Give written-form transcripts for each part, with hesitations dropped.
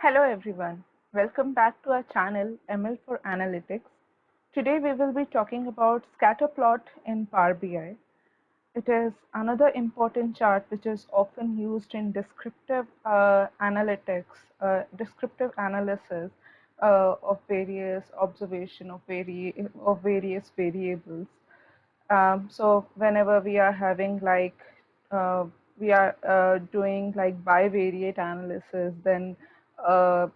Hello everyone, welcome back to our channel ML for Analytics. Today we will be talking about scatter plot in Power BI. It is another important chart which is often used in descriptive analytics, descriptive analysis of various observation of various variables. So whenever we are having uh, we are doing like bivariate analysis, then uh,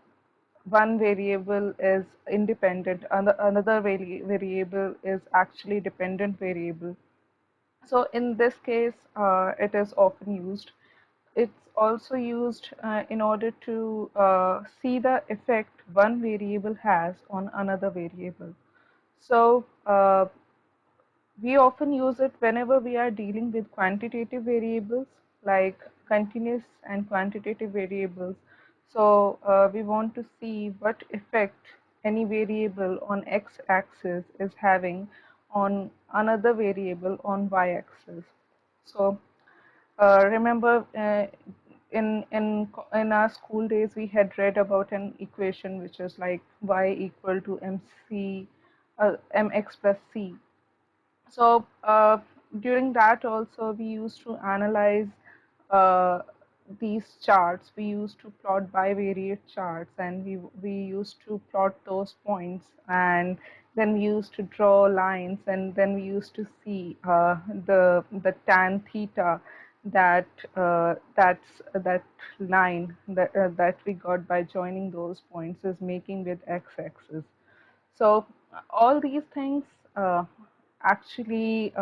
one variable is independent, another variable is actually dependent variable. So in this case, it is often used. It's also used in order to see the effect one variable has on another variable. So we often use it whenever we are dealing with quantitative variables like continuous and quantitative variables. So we want to see what effect any variable on x-axis is having on another variable on y-axis. So remember in our school days we had read about an equation which is like y equal to mx plus c. So during that also we used to analyze uh, these charts. We used to plot bivariate charts, and we used to plot those points, and then we used to draw lines, and then we used to see the tan theta that that line that we got by joining those points is making with x-axis. So all these things actually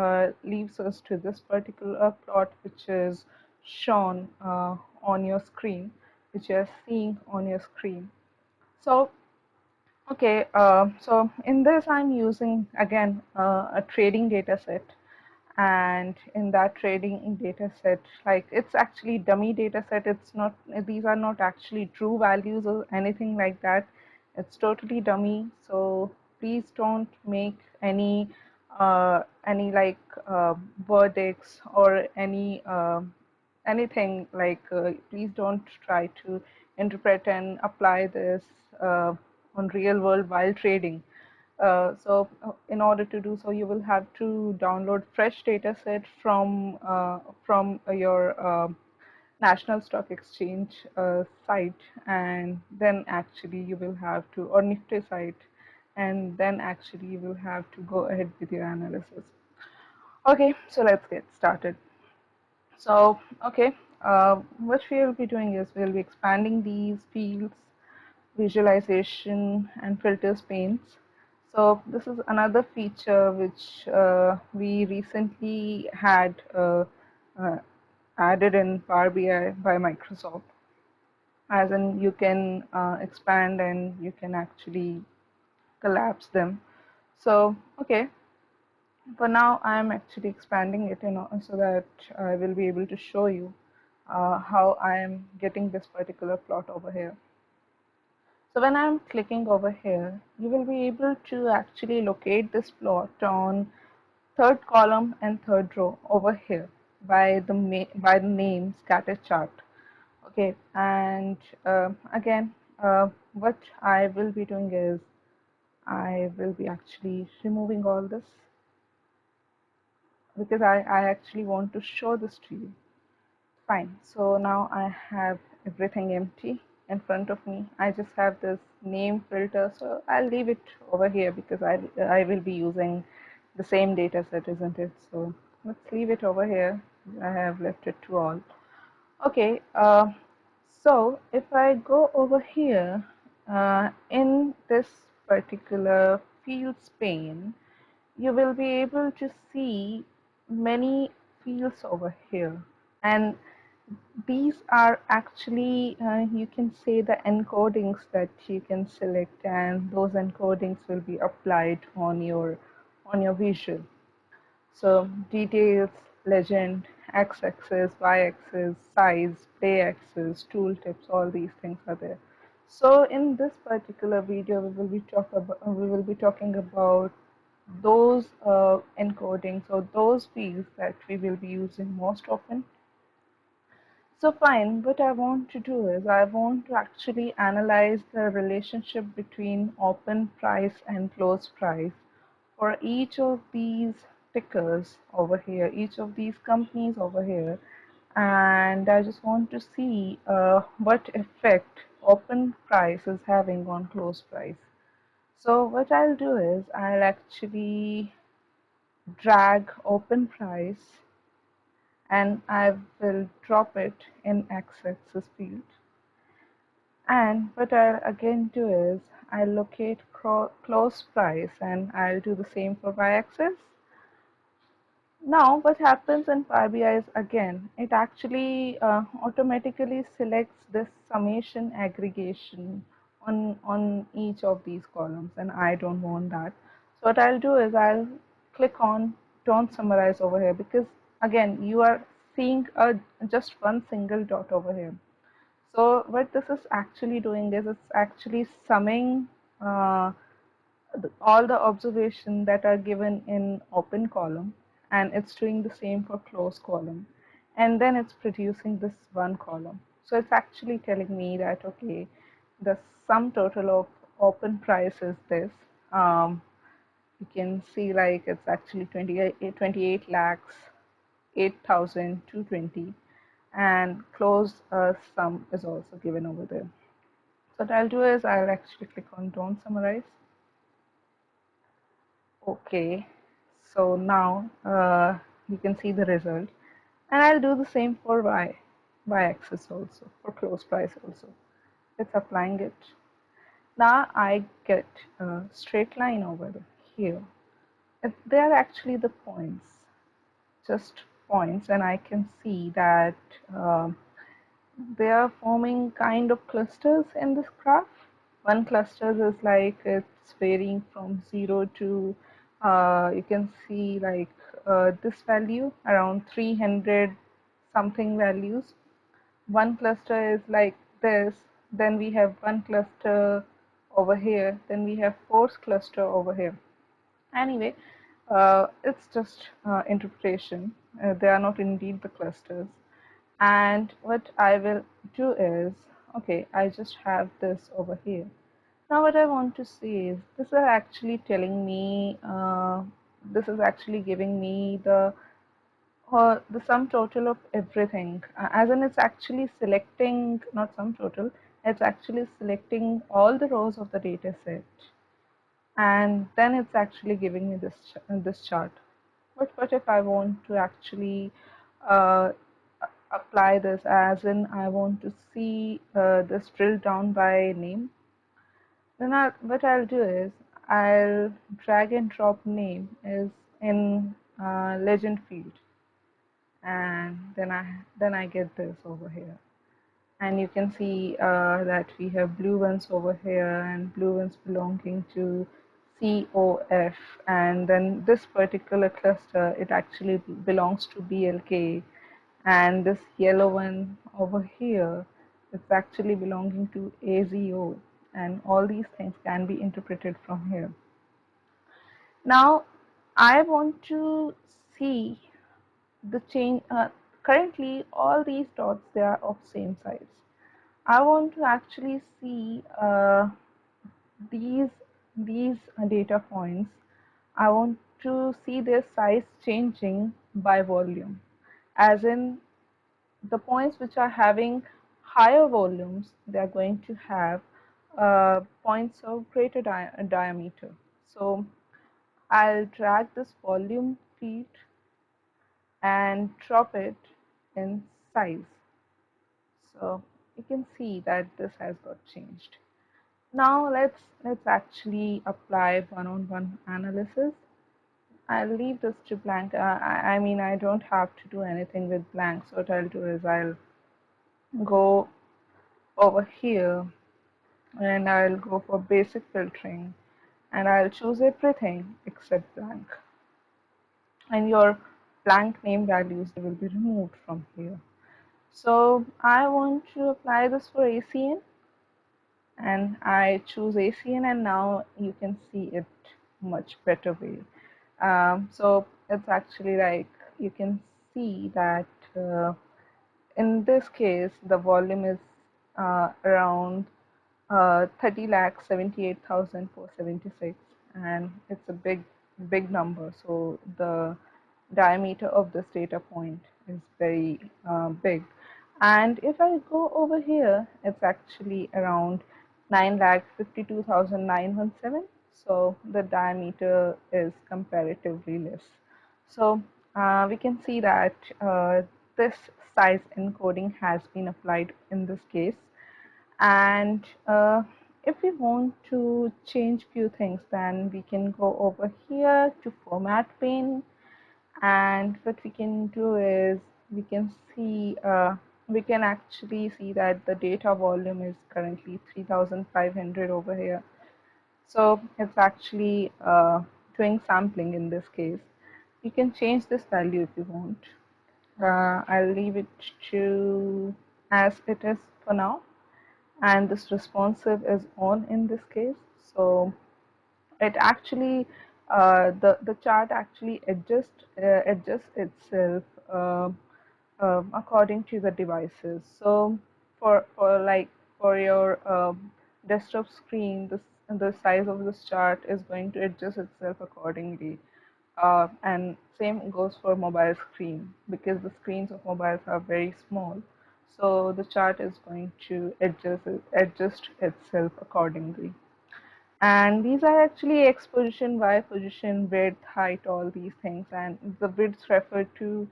leaves us to this particular plot, which is shown on your screen, which you are seeing on your screen. So okay, so in this I'm using again a trading data set, and in that trading data set, like it's actually dummy data set. It's not, these are not actually true values or anything like that. It's totally dummy. So please don't make any like verdicts or anything like please don't try to interpret and apply this uh, on real world while trading. So in order to do so, you will have to download fresh data set from your National Stock Exchange site, and then actually you will have to, or Nifty site, and then actually you will have to go ahead with your analysis. Okay, so let's get started. So, okay, what we'll be doing is we'll be expanding these fields, visualization, and filters panes. So this is another feature which we recently had uh, added in Power BI by Microsoft. As in, you can expand and you can actually collapse them. So, okay, for now, I am actually expanding it, so that I will be able to show you how I am getting this particular plot over here. So when I'm clicking over here, you will be able to actually locate this plot on third column and third row over here by by the name scatter chart. Okay, and again, what I will be doing is I will be actually removing all this because I actually want to show this to you. Fine. So now I have everything empty in front of me. I just have this name filter. So I'll leave it over here because I will be using the same data set, isn't it? So let's leave it over here. I have left it to all. Okay. So if I go over here in this particular fields pane, you will be able to see many fields over here, and these are actually you can say the encodings that you can select, and those encodings will be applied on your visual. So details, legend, x-axis, y-axis, size, play axis, tooltips, all these things are there. So in this particular video, we will be talking about those encodings or those fields that we will be using most often. So fine, what I want to do is I want to actually analyze the relationship between open price and close price for each of these tickers over here, each of these companies over here, and I just want to see what effect open price is having on close price. So what I'll do is I'll actually drag open price and I will drop it in x-axis field. And what I'll again do is I'll locate close price and I'll do the same for y-axis. Now what happens in Power BI is again it actually automatically selects this summation aggregation on each of these columns, and I don't want that. So what I'll do is I'll click on don't summarize over here, because again you are seeing just one single dot over here. So what this is actually doing is it's actually summing uh, all the observations that are given in open column, and it's doing the same for close column, and then it's producing this one column. So it's actually telling me that okay, the sum total of open price is this. You can see like it's actually 28 lakhs 8,220, and close sum is also given over there. So what I'll do is I'll actually click on don't summarize. Okay, so now you can see the result, and I'll do the same for y-axis also, for close price also. It's applying it. Now I get a straight line over here. They are actually the points, just points, and I can see that they are forming kind of clusters in this graph. One cluster is like it's varying from 0 to you can see like this value around 300 something values. One cluster is like this, then we have one cluster over here, then we have fourth cluster over here. Anyway, it's just interpretation. They are not indeed the clusters. And what I will do is, okay, I just have this over here. Now what I want to see is, this is actually telling me, this is actually giving me the sum total of everything. As in it's actually selecting, not sum total, it's actually selecting all the rows of the data set, and then it's actually giving me this chart. But what if I want to actually uh, apply this, as in I want to see this drilled down by name? Then what I'll do is I'll drag and drop name is in legend field, and then I get this over here. And you can see that we have blue ones over here and blue ones belonging to COF, and then this particular cluster it actually belongs to BLK, and this yellow one over here it's actually belonging to AZO, and all these things can be interpreted from here. Now I want to see the change. Currently all these dots, they are of same size. I want to actually see these data points. I want to see their size changing by volume, as in the points which are having higher volumes, they are going to have points of greater diameter. So I'll drag this volume field and drop it in size. So you can see that this has got changed. Now let's actually apply one-on-one analysis. I'll leave this to blank. I mean, I don't have to do anything with blank. So what I'll do is I'll go over here and I'll go for basic filtering, and I'll choose everything except blank. And your blank name values will be removed from here. So I want to apply this for ACN, and I choose ACN, and now you can see it much better way. So it's actually like you can see that in this case, the volume is around 30 lakh 78,476, and it's a big number. So the diameter of this data point is very big. And if I go over here, it's actually around 9 lakh 52,917. So the diameter is comparatively less. So we can see that this size encoding has been applied in this case. And if we want to change few things, then we can go over here to format pane. And what we can do is we can see we can actually see that the data volume is currently 3,500 over here. So it's actually doing sampling in this case. You can change this value if you want. I'll leave it to as it is for now, and this responsive is on in this case. So it actually the chart actually adjusts itself according to the devices. So for like for your desktop screen, the size of this chart is going to adjust itself accordingly. And same goes for mobile screen, because the screens of mobiles are very small. So the chart is going to adjust itself accordingly. And these are actually X position, Y position, width, height, all these things. And the widths refer to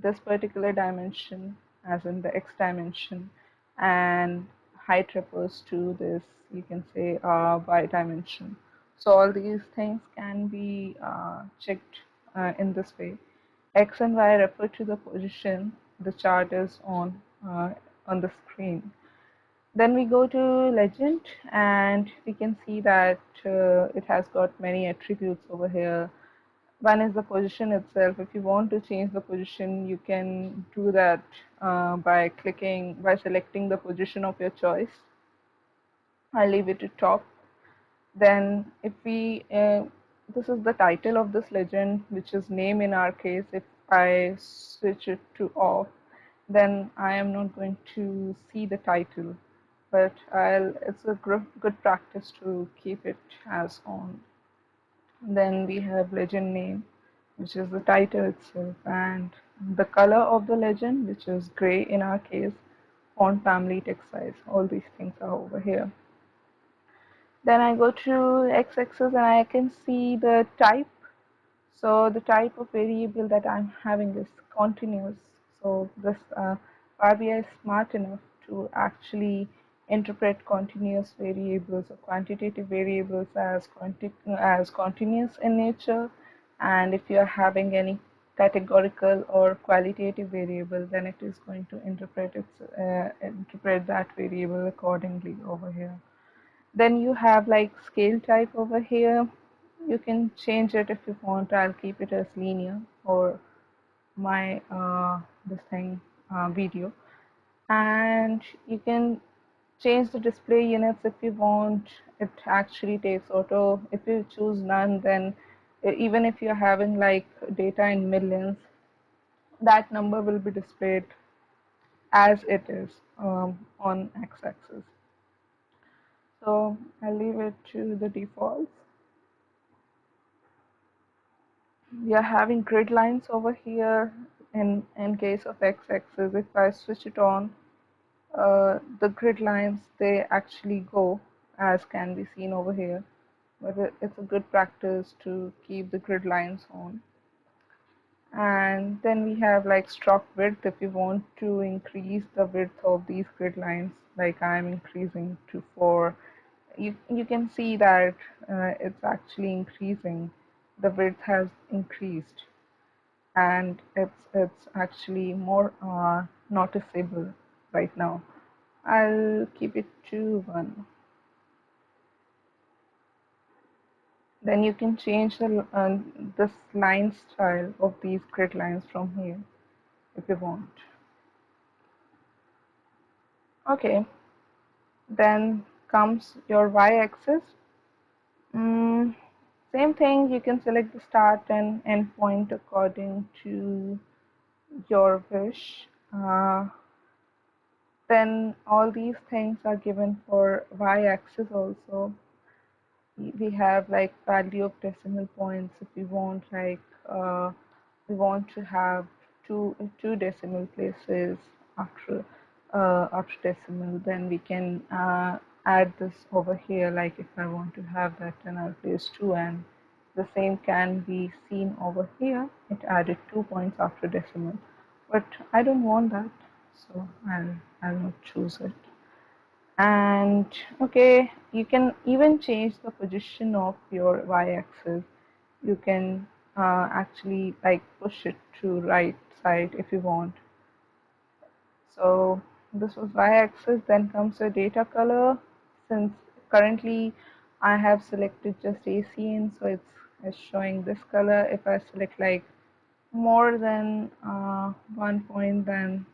this particular dimension, as in the X dimension, and height refers to this, you can say, Y dimension. So all these things can be checked in this way. X and Y refer to the position the chart is on the screen. Then we go to legend, and we can see that it has got many attributes over here. One is the position itself. If you want to change the position, you can do that by selecting the position of your choice. I'll leave it to top. Then if we this is the title of this legend, which is name in our case. If I switch it to off, then I am not going to see the title, but it's a good practice to keep it as on. Then we have legend name, which is the title itself, and the color of the legend, which is gray in our case, font family, text size, all these things are over here. Then I go to x-axis and I can see the type. So the type of variable that I'm having is continuous. So this Power BI is smart enough to actually interpret continuous variables or quantitative variables as continuous in nature. And if you are having any categorical or qualitative variable, then it is going to interpret that variable accordingly over here. Then you have like scale type over here. You can change it if you want. I'll keep it as linear or my this thing video. And you can change the display units if you want. It actually takes auto. If you choose none, then even if you're having like data in millions, that number will be displayed as it is on x-axis. So I'll leave it to the defaults. We are having grid lines over here in case of x-axis. If I switch it on, the grid lines, they actually go, as can be seen over here. But it's a good practice to keep the grid lines on. And then we have like stroke width. If you want to increase the width of these grid lines, like I'm increasing to 4, you can see that it's actually increasing. The width has increased, and it's actually more noticeable right now. I'll keep it to 1. Then you can change this line style of these grid lines from here if you want. Okay, then comes your y-axis. Same thing, you can select the start and end point according to your wish. Then all these things are given for y-axis also. We have like value of decimal points. If we want like we want to have two decimal places after after decimal, then we can add this over here. Like if I want to have that, then I'll place 2, and the same can be seen over here. It added 2 points after decimal, but I don't want that, so I'll not choose it. And okay, you can even change the position of your y-axis. You can actually like push it to right side if you want. So this was y-axis. Then comes the data color. Since currently I have selected just ACN, so it's showing this color. If I select like more than 1 point, then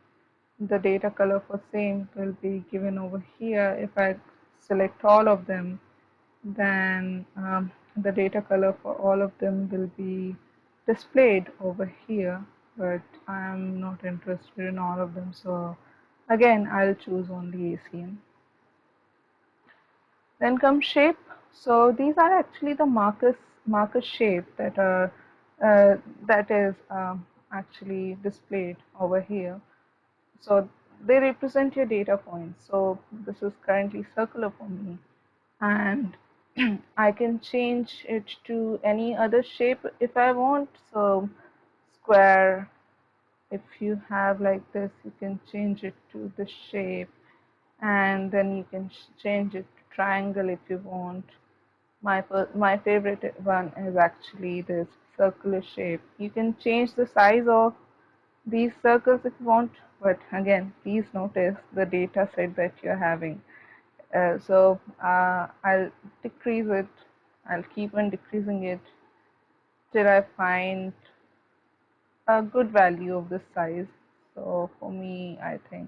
the data color for same will be given over here. If I select all of them, then the data color for all of them will be displayed over here, but I'm not interested in all of them, so again I'll choose only ACN. Then comes shape. So these are actually the marker shape that are that is actually displayed over here. So they represent your data points. So this is currently circular for me, and I can change it to any other shape if I want. So square, if you have like this, you can change it to the shape, and then you can change it to triangle if you want. My favorite one is actually this circular shape. You can change the size of these circles if you want, but again, please notice the data set that you're having. I'll decrease it. I'll keep on decreasing it till I find a good value of this size. So for me, I think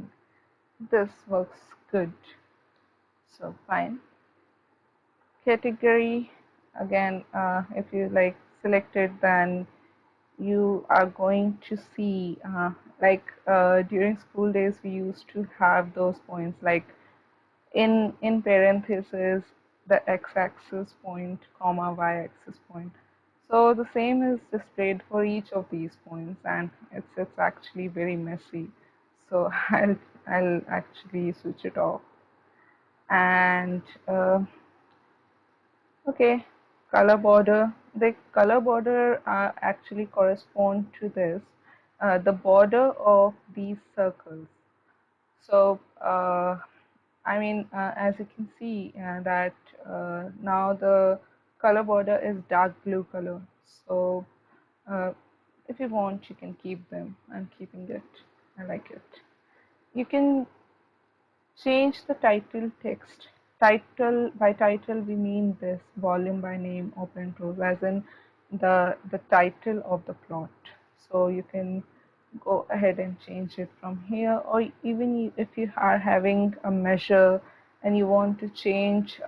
this works good. So fine. Category, again, if you like select it, then you are going to see during school days we used to have those points like in parentheses the x-axis point comma y-axis point. So the same is displayed for each of these points, and it's actually very messy. So I'll actually switch it off. And okay, color border. The color border actually correspond to this, the border of these circles. So I mean, as you can see that now the color border is dark blue color. So uh, if you want, you can keep them. I'm keeping it. I like it. You can change the title text. Title, by title we mean this: volume by name, open prose, as in the title of the plot. So you can go ahead and change it from here, or even if you are having a measure and you want to change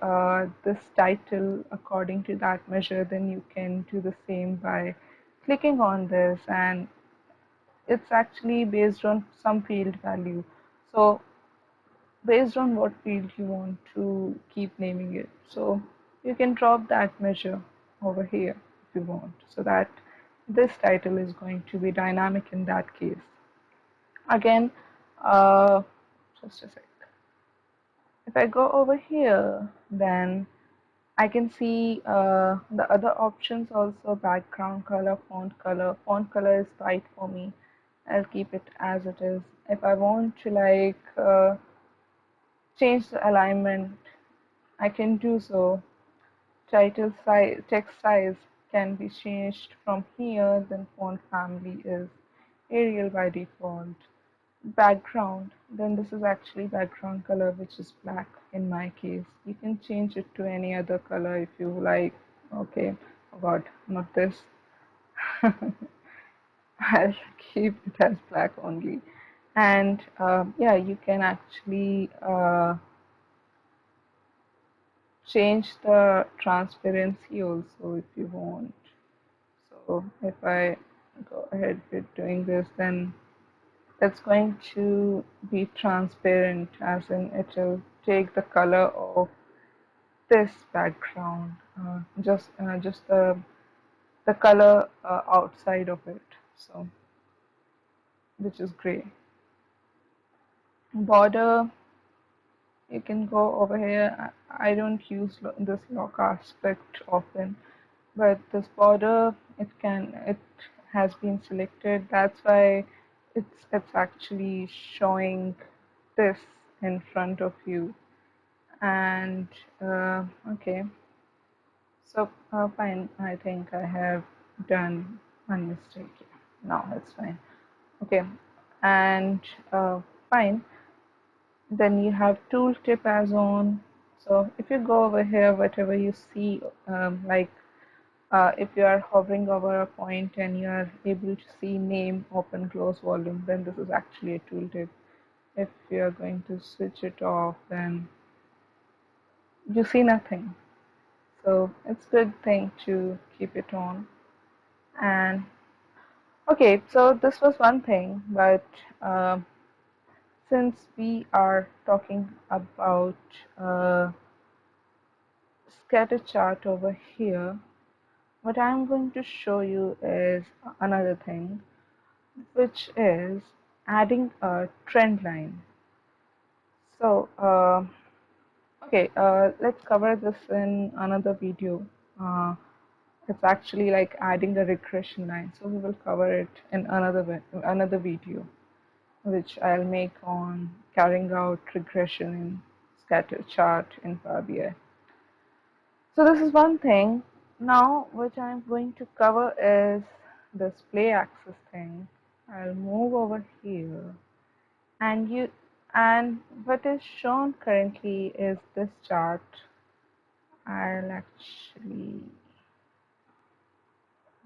this title according to that measure, then you can do the same by clicking on this, and it's actually based on some field value. So based on what field you want to keep naming it. So you can drop that measure over here if you want, so that this title is going to be dynamic in that case. Again, just a sec. If I go over here, then I can see the other options also: background color, font color. Font color is white for me. I'll keep it as it is. If I want to change the alignment, I can do so. Title size, text size can be changed from here. Then font family is Arial by default. Background, then this is actually background color, which is black in my case. You can change it to any other color if you like. Okay, oh god, not this. I'll keep it as black only. And yeah, you can actually change the transparency also if you want. So if I go ahead with doing this, then it's going to be transparent, as in it will take the color of this background, just the color outside of it, so which is gray. Border, you can go over here. I don't use this lock aspect often, but this border, it has been selected. That's why it's actually showing this in front of you. And okay, so fine. I think I have done one mistake. No, it's fine. Okay, and fine. Then you have tooltip as on. So if you go over here, whatever you see, like if you are hovering over a point and you are able to see name, open, close, volume, then this is actually a tooltip. If you are going to switch it off, then you see nothing. So it's a good thing to keep it on. And okay, so this was one thing, but uh, since we are talking about uh, scatter chart over here, what I'm going to show you is another thing, which is adding a trend line. So, okay, let's cover this in another video. Uh, it's actually like adding a regression line. So we will cover it in another video, which I'll make on carrying out regression in scatter chart in Power BI. So this is one thing. Now, what I'm going to cover is this play axis thing. I'll move over here, and what is shown currently is this chart. I'll actually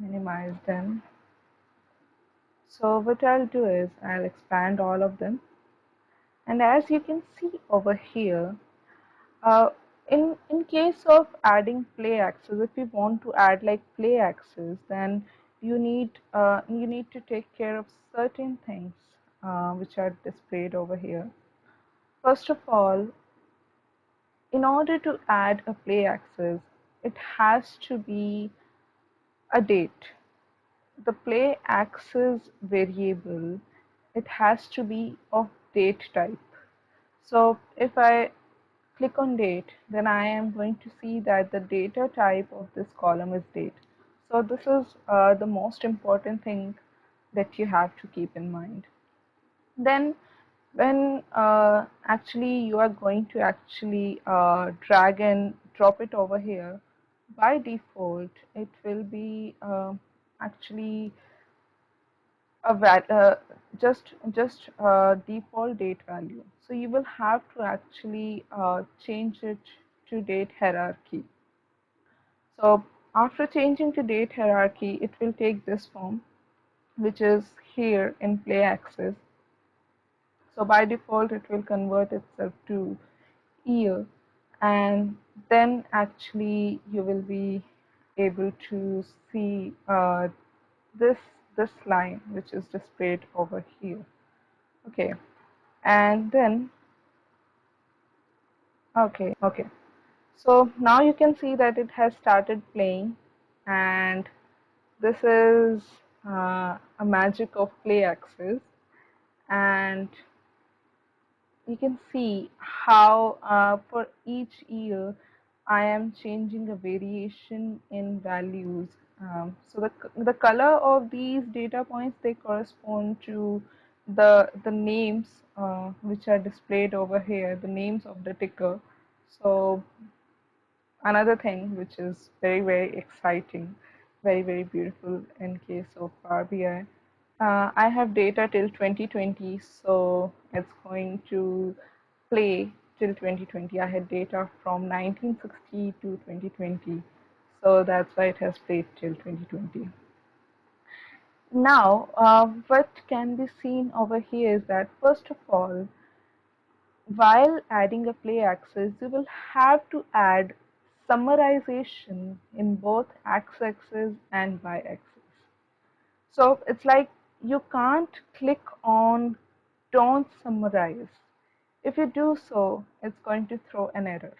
minimize them. So what I'll do is I'll expand all of them, and as you can see over here, Uh, in case of adding play axis, if you want to add like play axis, then you need to take care of certain things which are displayed over here. First of all, in order to add a play axis, it has to be a date. The play axis variable, it has to be of date type. So if I click on date, then I am going to see that the data type of this column is date. So this is the most important thing that you have to keep in mind. Then when actually you are going to actually drag and drop it over here, by default it will be actually a just default date value. So you will have to actually change it to date hierarchy. So after changing to date hierarchy, it will take this form, which is here in play axis. So by default, it will convert itself to year, and then actually you will be able to see this this line, which is displayed over here. Okay, and then okay. So now you can see that it has started playing, and this is a magic of play axis, and you can see how for each year I am changing a variation in values. So the color of these data points, they correspond to the names which are displayed over here, the names of the ticker. So another thing which is very exciting, very beautiful in case of Power BI. I have data till 2020, so it's going to play till 2020. I had data from 1960 to 2020, so that's why it has played till 2020. Now, what can be seen over here is that first of all, while adding a play axis, you will have to add summarization in both x-axis and y-axis. So it's like you can't click on don't summarize. If you do so, it's going to throw an error.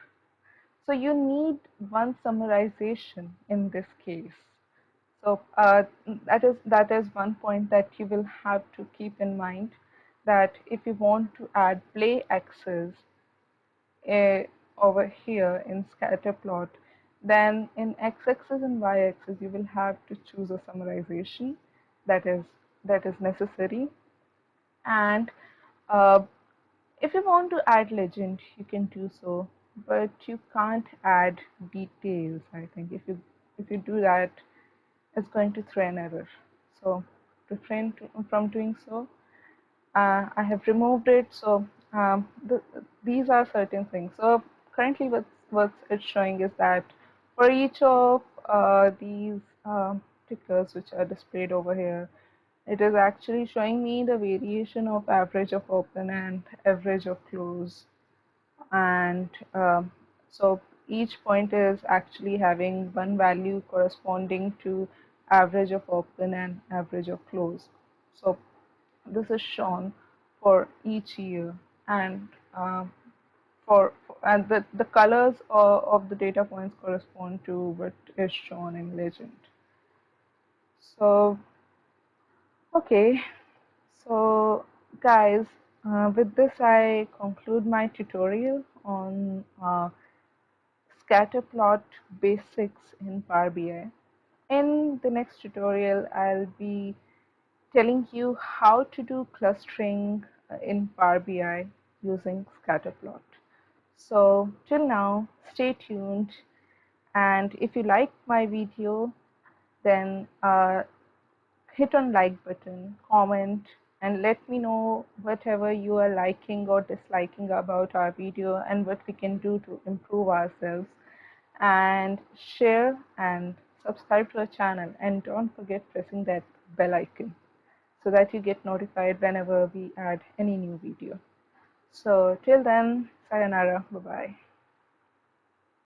So you need one summarization in this case. So that is one point that you will have to keep in mind, that if you want to add play axis uh, over here in scatter plot, then in x-axis and y-axis you will have to choose a summarization that is that is necessary. And uh, if you want to add legend, you can do so, but you can't add details. I think if you do that, it's going to throw an error. So refrain from doing so. I have removed it. So these are certain things. So currently, what it's showing is that for each of these tickers which are displayed over here, it is actually showing me the variation of average of open and average of close. And so each point is actually having one value corresponding to average of open and average of close. So this is shown for each year, and and the colors of the data points correspond to what is shown in legend. So okay, so guys, with this I conclude my tutorial on scatter plot basics in Power BI. In the next tutorial, I'll be telling you how to do clustering in Power BI using scatterplot. So till now, stay tuned, and if you like my video, then hit on like button, comment, and let me know whatever you are liking or disliking about our video and what we can do to improve ourselves. And share and subscribe to our channel, and don't forget pressing that bell icon so that you get notified whenever we add any new video. So till then, sayonara, bye bye.